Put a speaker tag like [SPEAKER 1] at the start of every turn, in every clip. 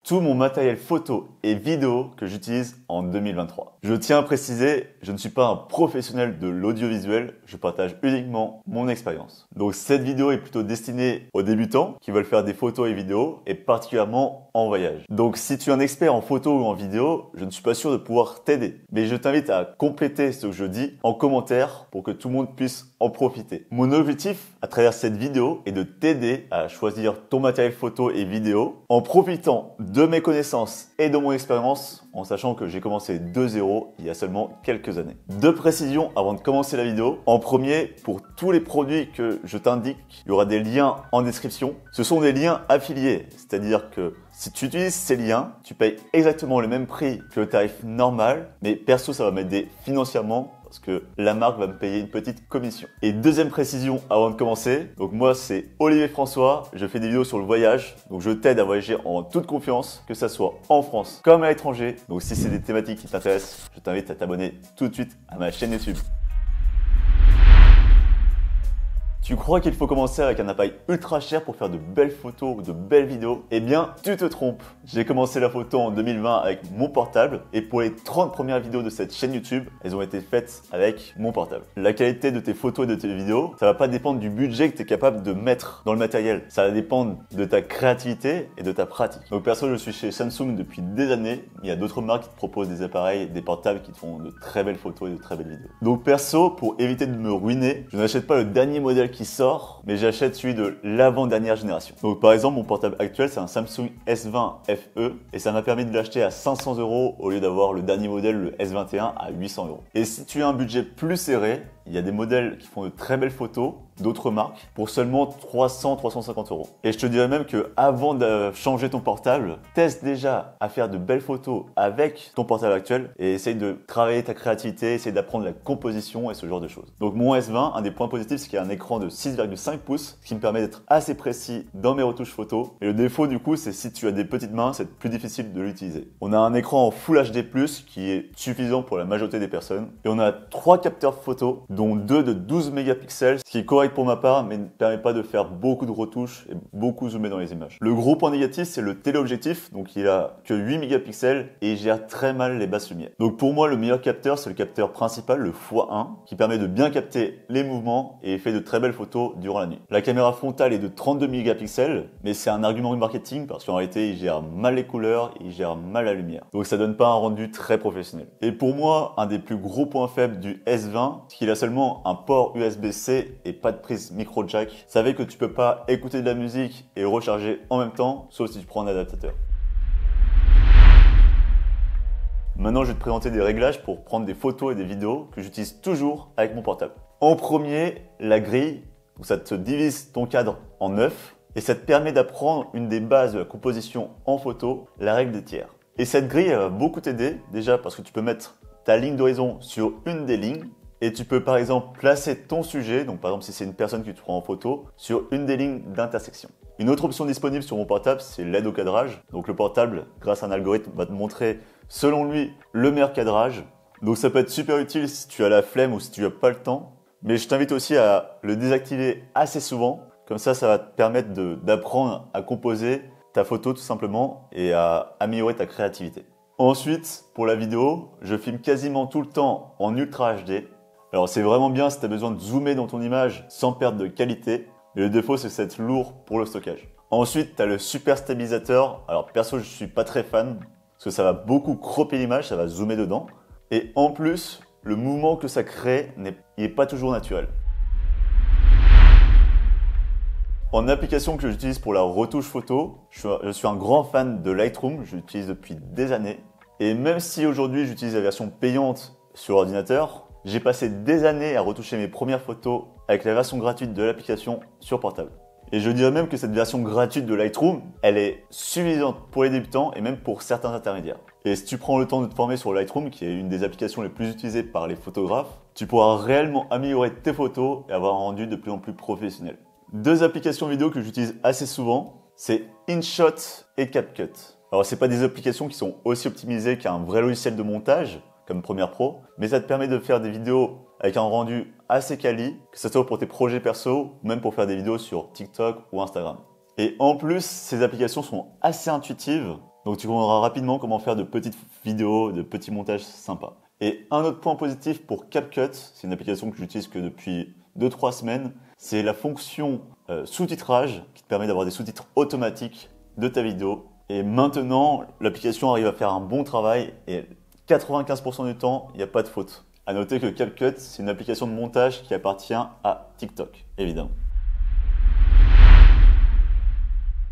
[SPEAKER 1] tout mon matériel photo et vidéo que j'utilise en 2023. Je tiens à préciser, je ne suis pas un professionnel de l'audiovisuel, je partage uniquement mon expérience. Donc cette vidéo est plutôt destinée aux débutants qui veulent faire des photos et vidéos et particulièrement en voyage. Donc si tu es un expert en photo ou en vidéo, je ne suis pas sûr de pouvoir t'aider. Mais je t'invite à compléter ce que je dis en commentaire pour que tout le monde puisse en profiter. Mon objectif à travers cette vidéo est de t'aider à choisir ton matériel photo et vidéo en profitant de mes connaissances et de mon expérience en sachant que j'ai commencé de zéro il y a seulement quelques années. Deux précisions avant de commencer la vidéo. En premier, pour tous les produits que je t'indique, il y aura des liens en description. Ce sont des liens affiliés, c'est-à-dire que si tu utilises ces liens, tu payes exactement le même prix que le tarif normal, mais perso ça va m'aider financièrement parce que la marque va me payer une petite commission. Et deuxième précision avant de commencer, donc moi c'est Olivier François, je fais des vidéos sur le voyage, donc je t'aide à voyager en toute confiance, que ça soit en France comme à l'étranger. Donc si c'est des thématiques qui t'intéressent, je t'invite à t'abonner tout de suite à ma chaîne YouTube. Tu crois qu'il faut commencer avec un appareil ultra cher pour faire de belles photos ou de belles vidéos? Eh bien, tu te trompes. J'ai commencé la photo en 2020 avec mon portable et pour les 30 premières vidéos de cette chaîne YouTube, elles ont été faites avec mon portable. La qualité de tes photos et de tes vidéos, ça va pas dépendre du budget que tu es capable de mettre dans le matériel. Ça va dépendre de ta créativité et de ta pratique. Donc perso, je suis chez Samsung depuis des années. Il y a d'autres marques qui te proposent des appareils, des portables qui te font de très belles photos et de très belles vidéos. Donc perso, pour éviter de me ruiner, je n'achète pas le dernier modèle qui sort, mais j'achète celui de l'avant-dernière génération. Donc par exemple, mon portable actuel, c'est un Samsung S20 FE et ça m'a permis de l'acheter à 500 € au lieu d'avoir le dernier modèle, le S21 à 800 €. Et si tu as un budget plus serré, il y a des modèles qui font de très belles photos, d'autres marques, pour seulement 300-350 €. Et je te dirais même que avant de changer ton portable, teste déjà à faire de belles photos avec ton portable actuel et essaye de travailler ta créativité, essaye d'apprendre la composition et ce genre de choses. Donc mon S20, un des points positifs, c'est qu'il y a un écran de 6,5 pouces, ce qui me permet d'être assez précis dans mes retouches photos. Et le défaut du coup, c'est si tu as des petites mains, c'est plus difficile de l'utiliser. On a un écran en Full HD+, qui est suffisant pour la majorité des personnes. Et on a 3 capteurs photos, dont 2 de 12 mégapixels, ce qui est correct pour ma part, mais ne permet pas de faire beaucoup de retouches et beaucoup zoomer dans les images. Le gros point négatif, c'est le téléobjectif, donc il a que 8 mégapixels et il gère très mal les basses lumières. Donc pour moi, le meilleur capteur, c'est le capteur principal, le x1, qui permet de bien capter les mouvements et fait de très belles photos durant la nuit. La caméra frontale est de 32 mégapixels, mais c'est un argument de marketing parce qu'en réalité, il gère mal les couleurs, il gère mal la lumière. Donc ça donne pas un rendu très professionnel. Et pour moi, un des plus gros points faibles du S20, c'est qu'il a seulement un port USB-C et pas de prise micro jack. Savez que tu peux pas écouter de la musique et recharger en même temps, sauf si tu prends un adaptateur. Maintenant, je vais te présenter des réglages pour prendre des photos et des vidéos que j'utilise toujours avec mon portable. En premier, la grille, où ça te divise ton cadre en 9 et ça te permet d'apprendre une des bases de la composition en photo, la règle des tiers. Et cette grille, elle va beaucoup t'aider, déjà parce que tu peux mettre ta ligne d'horizon sur une des lignes et tu peux par exemple placer ton sujet, donc par exemple si c'est une personne que tu prends en photo, sur une des lignes d'intersection. Une autre option disponible sur mon portable, c'est l'aide au cadrage. Donc le portable, grâce à un algorithme, va te montrer selon lui le meilleur cadrage. Donc ça peut être super utile si tu as la flemme ou si tu n'as pas le temps. Mais je t'invite aussi à le désactiver assez souvent. Comme ça va te permettre d'apprendre à composer ta photo tout simplement et à améliorer ta créativité. Ensuite, pour la vidéo, je filme quasiment tout le temps en Ultra HD. Alors c'est vraiment bien si tu as besoin de zoomer dans ton image sans perdre de qualité. Mais le défaut, c'est que c'est lourd pour le stockage. Ensuite, tu as le super stabilisateur. Alors perso, je suis pas très fan parce que ça va beaucoup cropper l'image, ça va zoomer dedans. Et en plus, le mouvement que ça crée n'est pas toujours naturel. En application que j'utilise pour la retouche photo, je suis un grand fan de Lightroom, je l'utilise depuis des années. Et même si aujourd'hui j'utilise la version payante sur l'ordinateur, j'ai passé des années à retoucher mes premières photos avec la version gratuite de l'application sur portable. Et je dirais même que cette version gratuite de Lightroom, elle est suffisante pour les débutants et même pour certains intermédiaires. Et si tu prends le temps de te former sur Lightroom, qui est une des applications les plus utilisées par les photographes, tu pourras réellement améliorer tes photos et avoir un rendu de plus en plus professionnel. Deux applications vidéo que j'utilise assez souvent, c'est InShot et CapCut. Alors c'est pas des applications qui sont aussi optimisées qu'un vrai logiciel de montage, comme Premiere Pro, mais ça te permet de faire des vidéos avec un rendu assez quali, que ce soit pour tes projets perso ou même pour faire des vidéos sur TikTok ou Instagram. Et en plus, ces applications sont assez intuitives Donc tu comprendras rapidement comment faire de petites vidéos, de petits montages sympas. Et un autre point positif pour CapCut, c'est une application que j'utilise que depuis 2-3 semaines, c'est la fonction sous-titrage qui te permet d'avoir des sous-titres automatiques de ta vidéo. Et maintenant, l'application arrive à faire un bon travail et 95% du temps, il n'y a pas de faute. À noter que CapCut, c'est une application de montage qui appartient à TikTok, évidemment.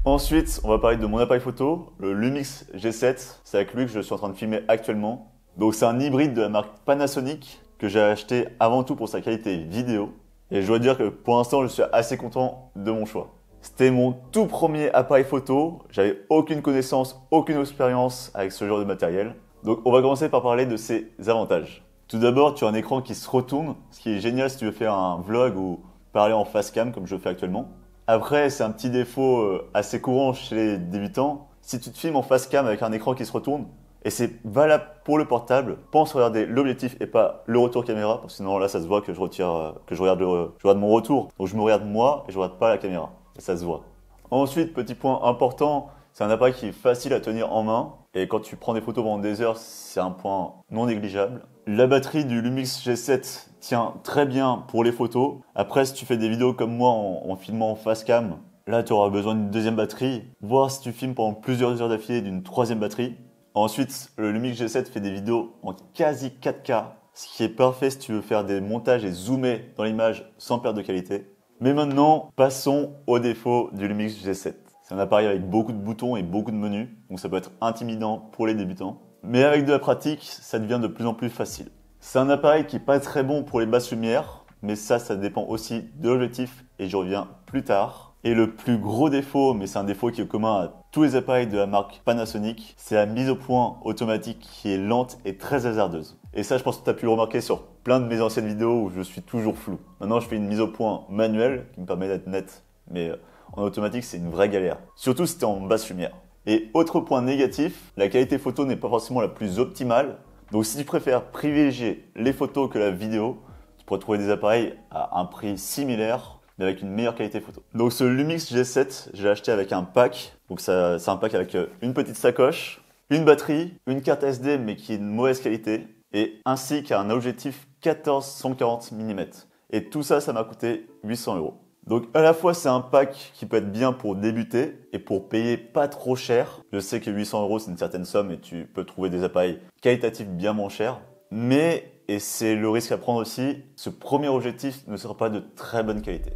[SPEAKER 1] Ensuite, on va parler de mon appareil photo, le Lumix G7. C'est avec lui que je suis en train de filmer actuellement. Donc c'est un hybride de la marque Panasonic que j'ai acheté avant tout pour sa qualité vidéo. Et je dois dire que pour l'instant, je suis assez content de mon choix. C'était mon tout premier appareil photo. J'avais aucune connaissance, aucune expérience avec ce genre de matériel. Donc on va commencer par parler de ses avantages. Tout d'abord, tu as un écran qui se retourne, ce qui est génial si tu veux faire un vlog ou parler en face cam comme je fais actuellement. Après, c'est un petit défaut assez courant chez les débutants. Si tu te filmes en face cam avec un écran qui se retourne, et c'est valable pour le portable, pense regarder l'objectif et pas le retour caméra, parce que sinon là ça se voit que je regarde mon retour. Donc je me regarde moi et je regarde pas la caméra, et ça se voit. Ensuite, petit point important, c'est un appareil qui est facile à tenir en main, et quand tu prends des photos pendant des heures, c'est un point non négligeable. La batterie du Lumix G7 tient très bien pour les photos. Après, si tu fais des vidéos comme moi en filmant en face cam, là tu auras besoin d'une deuxième batterie, voire si tu filmes pendant plusieurs heures d'affilée d'une troisième batterie. Ensuite, le Lumix G7 fait des vidéos en quasi 4K, ce qui est parfait si tu veux faire des montages et zoomer dans l'image sans perte de qualité. Mais maintenant, passons aux défauts du Lumix G7. C'est un appareil avec beaucoup de boutons et beaucoup de menus, donc ça peut être intimidant pour les débutants. Mais avec de la pratique, ça devient de plus en plus facile. C'est un appareil qui n'est pas très bon pour les basses lumières, mais ça dépend aussi de l'objectif et j'y reviens plus tard. Et le plus gros défaut, mais c'est un défaut qui est commun à tous les appareils de la marque Panasonic, c'est la mise au point automatique qui est lente et très hasardeuse. Et ça, je pense que tu as pu le remarquer sur plein de mes anciennes vidéos où je suis toujours flou. Maintenant, je fais une mise au point manuelle qui me permet d'être net, mais en automatique, c'est une vraie galère. Surtout si tu es en basse lumière. Et autre point négatif, la qualité photo n'est pas forcément la plus optimale. Donc si tu préfères privilégier les photos que la vidéo, tu pourrais trouver des appareils à un prix similaire, mais avec une meilleure qualité photo. Donc ce Lumix G7, je l'ai acheté avec un pack. Donc c'est un pack avec une petite sacoche, une batterie, une carte SD mais qui est de mauvaise qualité, et ainsi qu'un objectif 14-140 mm. Et tout ça, ça m'a coûté 800 €. Donc à la fois c'est un pack qui peut être bien pour débuter et pour payer pas trop cher. Je sais que 800 € c'est une certaine somme et tu peux trouver des appareils qualitatifs bien moins chers. Mais, et c'est le risque à prendre aussi, ce premier objectif ne sera pas de très bonne qualité.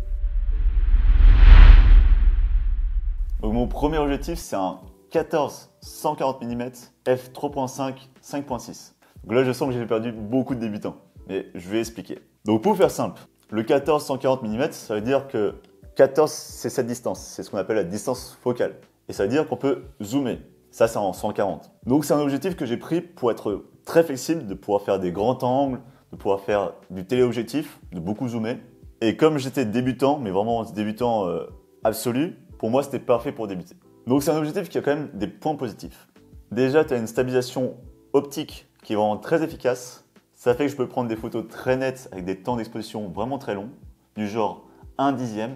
[SPEAKER 1] Donc mon premier objectif c'est un 14-140 mm f3.5 5.6. Donc là je sens que j'ai perdu beaucoup de débutants, mais je vais expliquer. Donc pour faire simple, le 14-140 mm, ça veut dire que 14 c'est cette distance, c'est ce qu'on appelle la distance focale. Et ça veut dire qu'on peut zoomer, ça c'est en 140. Donc c'est un objectif que j'ai pris pour être très flexible, de pouvoir faire des grands angles, de pouvoir faire du téléobjectif, de beaucoup zoomer. Et comme j'étais débutant, mais vraiment débutant absolu, pour moi c'était parfait pour débuter. Donc c'est un objectif qui a quand même des points positifs. Déjà tu as une stabilisation optique qui est vraiment très efficace. Ça fait que je peux prendre des photos très nettes avec des temps d'exposition vraiment très longs, du genre 1/10,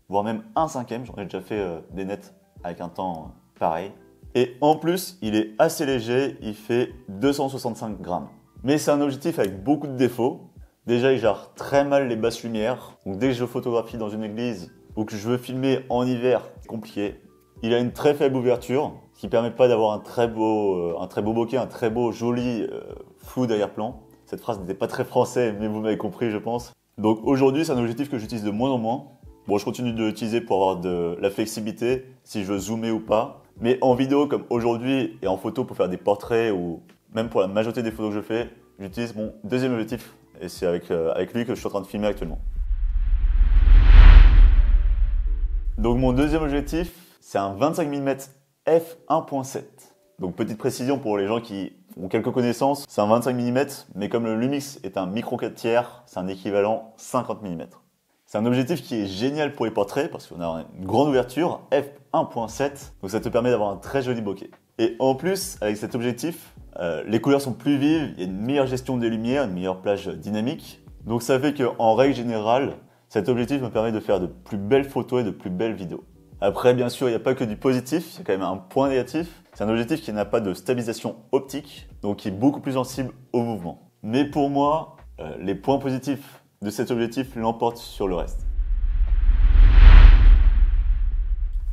[SPEAKER 1] voire même 1/5. J'en ai déjà fait des nets avec un temps pareil. Et en plus, il est assez léger, il fait 265 grammes. Mais c'est un objectif avec beaucoup de défauts. Déjà, il gère très mal les basses lumières. Donc dès que je photographie dans une église ou que je veux filmer en hiver, c'est compliqué. Il a une très faible ouverture, ce qui ne permet pas d'avoir un très beau bokeh, un très beau, joli flou d'arrière-plan. Cette phrase n'était pas très français, mais vous m'avez compris, je pense. Donc aujourd'hui, c'est un objectif que j'utilise de moins en moins. Bon, je continue de l'utiliser pour avoir de la flexibilité, si je veux zoomer ou pas. Mais en vidéo, comme aujourd'hui, et en photo pour faire des portraits, ou même pour la majorité des photos que je fais, j'utilise mon deuxième objectif. Et c'est avec lui que je suis en train de filmer actuellement. Donc mon deuxième objectif, c'est un 25 mm f1.7. Donc petite précision pour les gens qui ont quelques connaissances, c'est un 25 mm, mais comme le Lumix est un micro 4/3, c'est un équivalent 50 mm. C'est un objectif qui est génial pour les portraits parce qu'on a une grande ouverture, f1.7, donc ça te permet d'avoir un très joli bokeh. Et en plus, avec cet objectif, les couleurs sont plus vives, il y a une meilleure gestion des lumières, une meilleure plage dynamique. Donc ça fait qu'en règle générale, cet objectif me permet de faire de plus belles photos et de plus belles vidéos. Après, bien sûr, il n'y a pas que du positif, il y a quand même un point négatif. C'est un objectif qui n'a pas de stabilisation optique, donc qui est beaucoup plus sensible au mouvement. Mais pour moi, les points positifs de cet objectif l'emportent sur le reste.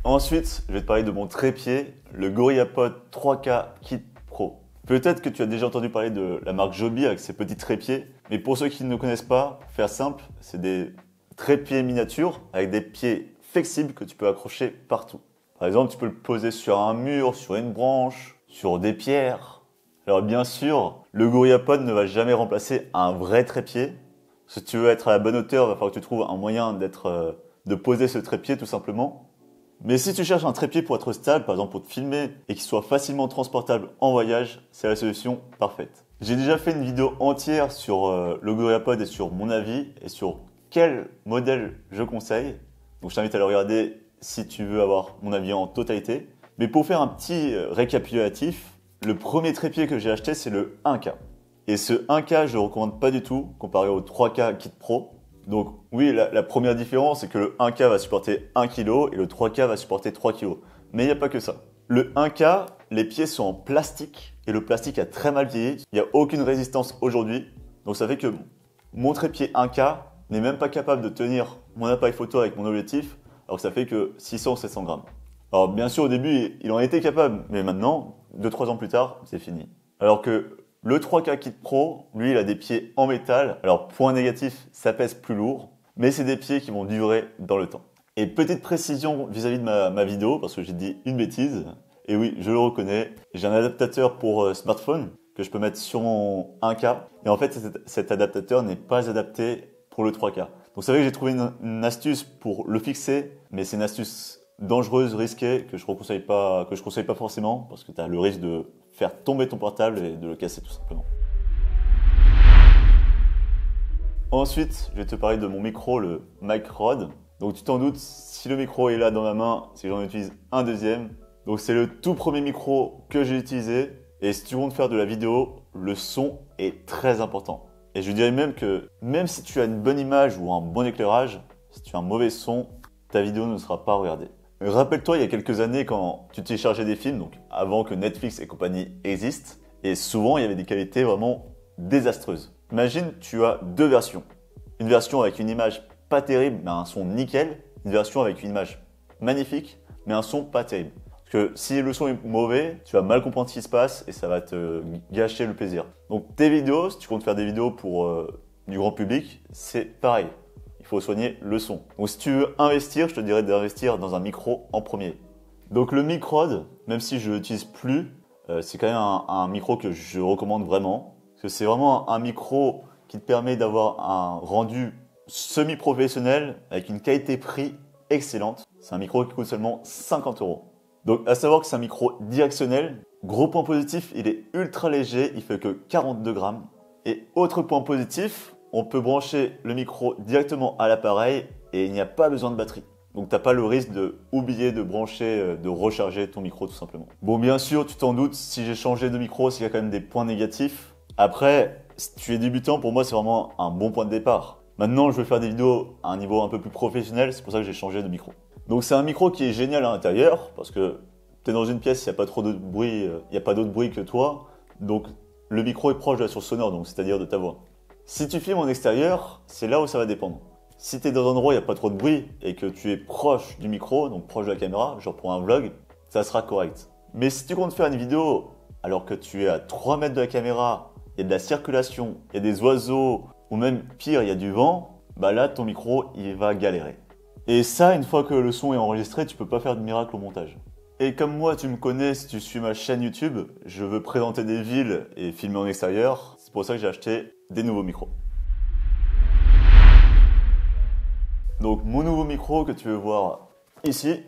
[SPEAKER 1] Ensuite, je vais te parler de mon trépied, le GorillaPod 3K Kit Pro. Peut-être que tu as déjà entendu parler de la marque Joby avec ses petits trépieds, mais pour ceux qui ne connaissent pas, pour faire simple, c'est des trépieds miniatures avec des pieds flexibles que tu peux accrocher partout. Par exemple, tu peux le poser sur un mur, sur une branche, sur des pierres. Alors bien sûr, le GorillaPod ne va jamais remplacer un vrai trépied. Si tu veux être à la bonne hauteur, il va falloir que tu trouves un moyen de poser ce trépied tout simplement. Mais si tu cherches un trépied pour être stable, par exemple pour te filmer et qui soit facilement transportable en voyage, c'est la solution parfaite. J'ai déjà fait une vidéo entière sur le GorillaPod et sur mon avis et sur quel modèle je conseille. Donc je t'invite à le regarder si tu veux avoir mon avis en totalité. Mais pour faire un petit récapitulatif, le premier trépied que j'ai acheté c'est le 1K. Et ce 1K je ne le recommande pas du tout comparé au 3K Kit Pro. Donc oui, la première différence, c'est que le 1K va supporter 1 kg et le 3K va supporter 3 kg. Mais il n'y a pas que ça. Le 1K, les pieds sont en plastique et le plastique a très mal vieilli. Il n'y a aucune résistance aujourd'hui. Donc ça fait que mon trépied 1K n'est même pas capable de tenir mon appareil photo avec mon objectif, alors que ça fait que 600 ou 700 grammes. Alors bien sûr, au début, il en était capable, mais maintenant, 2-3 ans plus tard, c'est fini. Alors que le 3K Kit Pro, lui, il a des pieds en métal. Alors, point négatif, ça pèse plus lourd, mais c'est des pieds qui vont durer dans le temps. Et petite précision vis-à-vis de ma vidéo, parce que j'ai dit une bêtise. Et oui, je le reconnais. J'ai un adaptateur pour smartphone que je peux mettre sur mon 1K. Et en fait, cet adaptateur n'est pas adapté pour le 3K. Donc, c'est vrai que j'ai trouvé une astuce pour le fixer, mais c'est une astuce dangereuse, risquée, que je conseille pas forcément, parce que tu as le risque de faire tomber ton portable et de le casser tout simplement. Ensuite, je vais te parler de mon micro, le Mic Rode. Donc tu t'en doutes, si le micro est là dans ma main, c'est que j'en utilise un deuxième. Donc c'est le tout premier micro que j'ai utilisé. Et si tu comptes faire de la vidéo, le son est très important. Et je dirais même que même si tu as une bonne image ou un bon éclairage, si tu as un mauvais son, ta vidéo ne sera pas regardée. Rappelle-toi, il y a quelques années, quand tu téléchargeais des films, donc avant que Netflix et compagnie existent, et souvent il y avait des qualités vraiment désastreuses. Imagine, tu as deux versions. Une version avec une image pas terrible, mais un son nickel. Une version avec une image magnifique, mais un son pas terrible. Parce que si le son est mauvais, tu vas mal comprendre ce qui se passe et ça va te gâcher le plaisir. Donc tes vidéos, si tu comptes faire des vidéos pour du grand public, c'est pareil. Il faut soigner le son. Donc si tu veux investir, je te dirais d'investir dans un micro en premier. Donc le Mic Rode, même si je l'utilise plus, c'est quand même un micro que je recommande vraiment. Parce que c'est vraiment un micro qui te permet d'avoir un rendu semi-professionnel avec une qualité-prix excellente. C'est un micro qui coûte seulement 50 €. Donc à savoir que c'est un micro directionnel. Gros point positif, il est ultra léger, il fait que 42 grammes. Et autre point positif, on peut brancher le micro directement à l'appareil et il n'y a pas besoin de batterie. Donc tu n'as pas le risque d'oublier de brancher, de recharger ton micro tout simplement. Bon, bien sûr, tu t'en doutes, si j'ai changé de micro, c'est qu'il y a quand même des points négatifs. Après, si tu es débutant, pour moi c'est vraiment un bon point de départ. Maintenant, je veux faire des vidéos à un niveau un peu plus professionnel, c'est pour ça que j'ai changé de micro. Donc c'est un micro qui est génial à l'intérieur parce que tu es dans une pièce, il n'y a pas trop de bruit, il n'y a pas d'autre bruit que toi. Donc le micro est proche de la source sonore, donc c'est-à-dire de ta voix. Si tu filmes en extérieur, c'est là où ça va dépendre. Si tu es dans un endroit où il n'y a pas trop de bruit et que tu es proche du micro, donc proche de la caméra, genre pour un vlog, ça sera correct. Mais si tu comptes faire une vidéo alors que tu es à 3 mètres de la caméra, il y a de la circulation, il y a des oiseaux, ou même pire, il y a du vent, bah là ton micro il va galérer. Et ça, une fois que le son est enregistré, tu peux pas faire de miracle au montage. Et comme moi, tu me connais, si tu suis ma chaîne YouTube, je veux présenter des villes et filmer en extérieur. C'est pour ça que j'ai acheté des nouveaux micros. Donc mon nouveau micro que tu veux voir ici,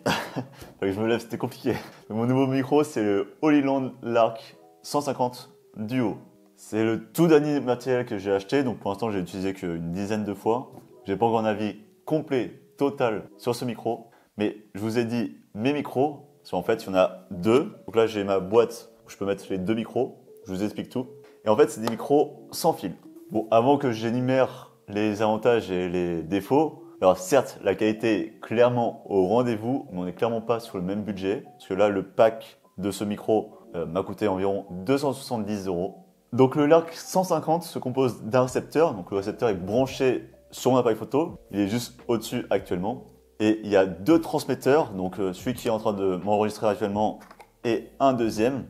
[SPEAKER 1] que je me lève, c'était compliqué. Donc, mon nouveau micro, c'est le Hollyland Lark 150 Duo. C'est le tout dernier matériel que j'ai acheté, donc pour l'instant j'ai utilisé qu'une dizaine de fois. J'ai pas encore un avis complet, total sur ce micro, mais je vous ai dit mes micros, parce qu'en fait il y en a deux. Donc là j'ai ma boîte où je peux mettre les deux micros, je vous explique tout. Et en fait c'est des micros sans fil. Bon, avant que j'énumère les avantages et les défauts, alors certes la qualité est clairement au rendez-vous, mais on n'est clairement pas sur le même budget, parce que là le pack de ce micro m'a coûté environ 270 €. Donc le Lark 150 se compose d'un récepteur, donc le récepteur est branché sur mon appareil photo, il est juste au-dessus actuellement. Et il y a deux transmetteurs, donc celui qui est en train de m'enregistrer actuellement et un deuxième.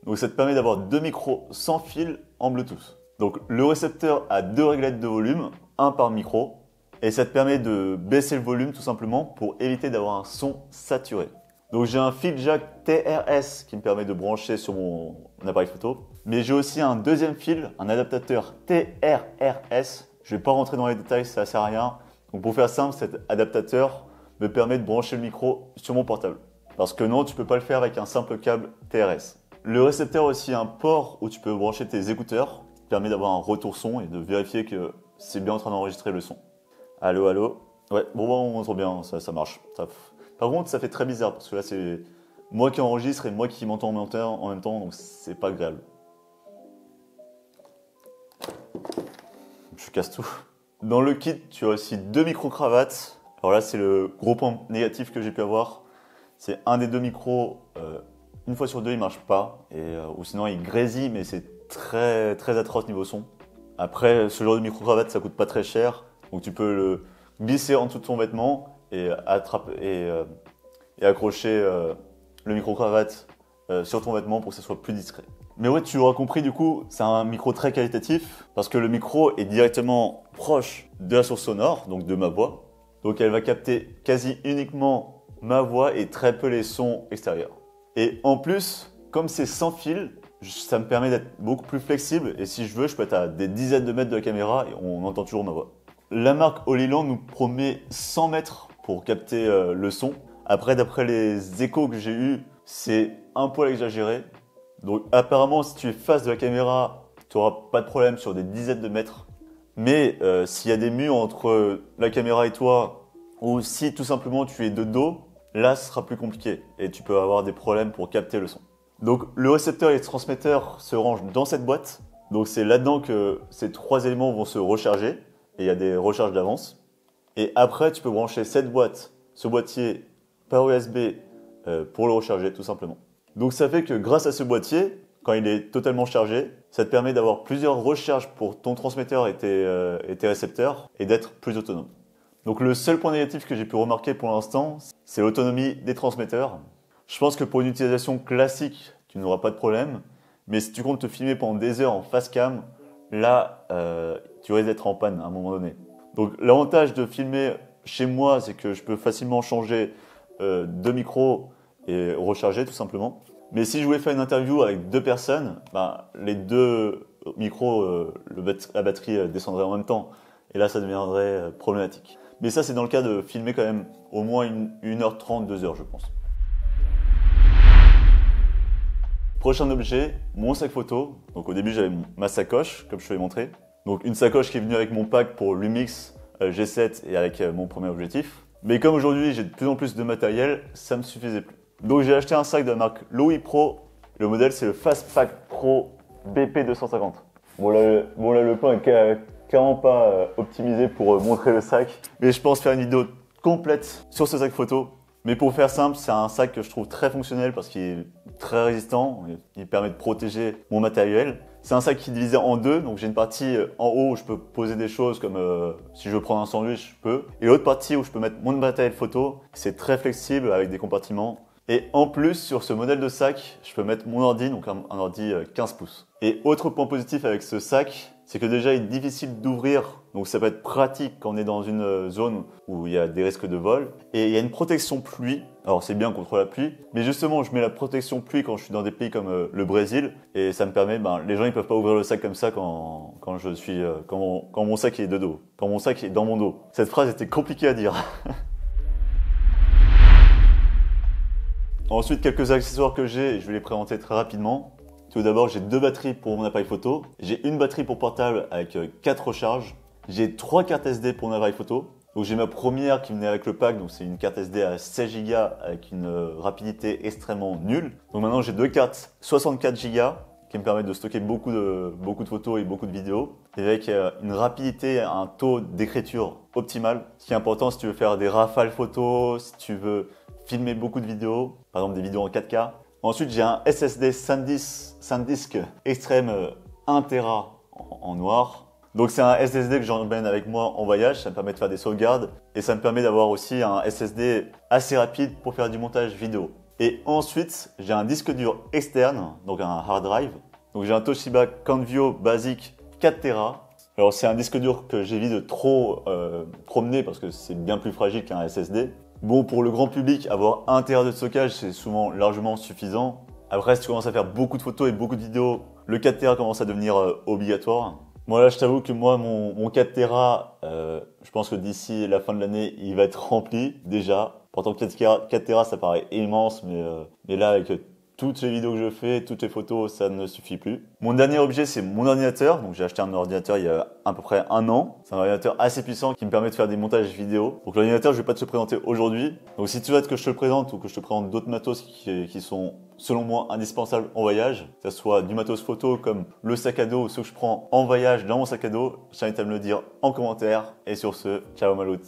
[SPEAKER 1] Donc ça te permet d'avoir deux micros sans fil en Bluetooth. Donc le récepteur a deux réglettes de volume, un par micro, et ça te permet de baisser le volume tout simplement pour éviter d'avoir un son saturé. Donc j'ai un fil jack TRS qui me permet de brancher sur mon appareil photo, mais j'ai aussi un deuxième fil, un adaptateur TRRS. Je ne vais pas rentrer dans les détails, ça ne sert à rien. Donc pour faire simple, cet adaptateur me permet de brancher le micro sur mon portable. Parce que non, tu ne peux pas le faire avec un simple câble TRS. Le récepteur a aussi un port où tu peux brancher tes écouteurs, qui te permet d'avoir un retour son et de vérifier que c'est bien en train d'enregistrer le son. Allô, allô. Ouais, bon, on entend bien, ça marche. Par contre, ça fait très bizarre parce que là, c'est moi qui enregistre et moi qui m'entends en même temps, donc c'est pas agréable. Je casse tout. Dans le kit, tu as aussi deux micro-cravates. Alors là, c'est le gros point négatif que j'ai pu avoir. C'est un des deux micros, une fois sur deux, il marche pas. Ou sinon, il grésille, mais c'est très, très atroce niveau son. Après, ce genre de micro-cravate, ça coûte pas très cher. Donc tu peux le glisser en dessous de ton vêtement et accrocher le micro-cravate sur ton vêtement pour que ce soit plus discret. Mais ouais, tu auras compris du coup, c'est un micro très qualitatif parce que le micro est directement proche de la source sonore, donc de ma voix. Donc elle va capter quasi uniquement ma voix et très peu les sons extérieurs. Et en plus, comme c'est sans fil, ça me permet d'être beaucoup plus flexible et si je veux, je peux être à des dizaines de mètres de la caméra et on entend toujours ma voix. La marque Holyland nous promet 100 mètres pour capter le son. Après, d'après les échos que j'ai eus, c'est un poil exagéré. Donc apparemment, si tu es face de la caméra, tu n'auras pas de problème sur des dizaines de mètres. Mais s'il y a des murs entre la caméra et toi, ou si tout simplement tu es de dos, là ce sera plus compliqué et tu peux avoir des problèmes pour capter le son. Donc le récepteur et le transmetteur se rangent dans cette boîte. Donc c'est là-dedans que ces trois éléments vont se recharger et il y a des recharges d'avance. Et après, tu peux brancher cette boîte, ce boîtier par USB pour le recharger tout simplement. Donc ça fait que grâce à ce boîtier, quand il est totalement chargé, ça te permet d'avoir plusieurs recharges pour ton transmetteur et tes récepteurs et d'être plus autonome. Donc le seul point négatif que j'ai pu remarquer pour l'instant, c'est l'autonomie des transmetteurs. Je pense que pour une utilisation classique, tu n'auras pas de problème. Mais si tu comptes te filmer pendant des heures en face cam, là, tu risques d'être en panne à un moment donné. Donc l'avantage de filmer chez moi, c'est que je peux facilement changer de micro et recharger tout simplement. Mais si je voulais faire une interview avec deux personnes, les deux micros, la batterie descendrait en même temps. Et là, ça deviendrait problématique. Mais ça, c'est dans le cas de filmer quand même au moins 1h30, 2h, je pense. Prochain objet, mon sac photo. Donc au début, j'avais ma sacoche, comme je te l'ai montré. Donc une sacoche qui est venue avec mon pack pour Lumix G7 et avec mon premier objectif. Mais comme aujourd'hui, j'ai de plus en plus de matériel, ça ne me suffisait plus. Donc j'ai acheté un sac de la marque Loewe Pro. Le modèle, c'est le Fastpack Pro BP250. Bon là, le plan est clairement pas optimisé pour montrer le sac. Mais je pense faire une vidéo complète sur ce sac photo. Mais pour faire simple, c'est un sac que je trouve très fonctionnel parce qu'il est très résistant. Il permet de protéger mon matériel. C'est un sac qui est divisé en deux. Donc j'ai une partie en haut où je peux poser des choses comme si je veux prendre un sandwich, je peux. Et l'autre partie où je peux mettre mon matériel photo. C'est très flexible avec des compartiments. Et en plus, sur ce modèle de sac, je peux mettre mon ordi, donc un ordi 15 pouces. Et autre point positif avec ce sac, c'est que déjà il est difficile d'ouvrir, donc ça peut être pratique quand on est dans une zone où il y a des risques de vol. Et il y a une protection pluie, alors c'est bien contre la pluie, mais justement je mets la protection pluie quand je suis dans des pays comme le Brésil, et ça me permet, les gens ils peuvent pas ouvrir le sac comme ça quand mon sac est de dos, quand mon sac est dans mon dos. Cette phrase était compliquée à dire. Ensuite, quelques accessoires que j'ai, et je vais les présenter très rapidement. Tout d'abord, j'ai deux batteries pour mon appareil photo. J'ai une batterie pour portable avec 4 recharges. J'ai 3 cartes SD pour mon appareil photo. Donc j'ai ma première qui venait avec le pack, donc c'est une carte SD à 16 Go avec une rapidité extrêmement nulle. Donc maintenant j'ai deux cartes 64 Go qui me permettent de stocker beaucoup de photos et beaucoup de vidéos. Et avec une rapidité, un taux d'écriture optimal. Ce qui est important si tu veux faire des rafales photos, si tu veux filmer beaucoup de vidéos, par exemple des vidéos en 4K. Ensuite, j'ai un SSD SanDisk Extreme 1 Tera en noir. Donc c'est un SSD que j'emmène avec moi en voyage, ça me permet de faire des sauvegardes et ça me permet d'avoir aussi un SSD assez rapide pour faire du montage vidéo. Et ensuite, j'ai un disque dur externe, donc un hard drive. Donc j'ai un Toshiba Canvio Basic 4 Tera. Alors c'est un disque dur que j'évite de trop promener parce que c'est bien plus fragile qu'un SSD. Bon, pour le grand public, avoir 1 Tera de stockage, c'est souvent largement suffisant. Après, si tu commences à faire beaucoup de photos et beaucoup de vidéos, le 4 Tera commence à devenir obligatoire. Moi là, je t'avoue que mon 4 Tera, je pense que d'ici la fin de l'année, il va être rempli déjà. Pourtant 4 Tera, ça paraît immense, mais là, avec toutes les vidéos que je fais, toutes les photos, ça ne suffit plus. Mon dernier objet, c'est mon ordinateur. Donc j'ai acheté un ordinateur il y a à peu près 1 an. C'est un ordinateur assez puissant qui me permet de faire des montages vidéo. Donc l'ordinateur, je vais pas te le présenter aujourd'hui. Donc si tu veux que je te le présente ou que je te présente d'autres matos qui sont selon moi indispensables en voyage, que ce soit du matos photo comme le sac à dos ou ceux que je prends en voyage dans mon sac à dos, je t'invite à me le dire en commentaire. Et sur ce, ciao Maloute.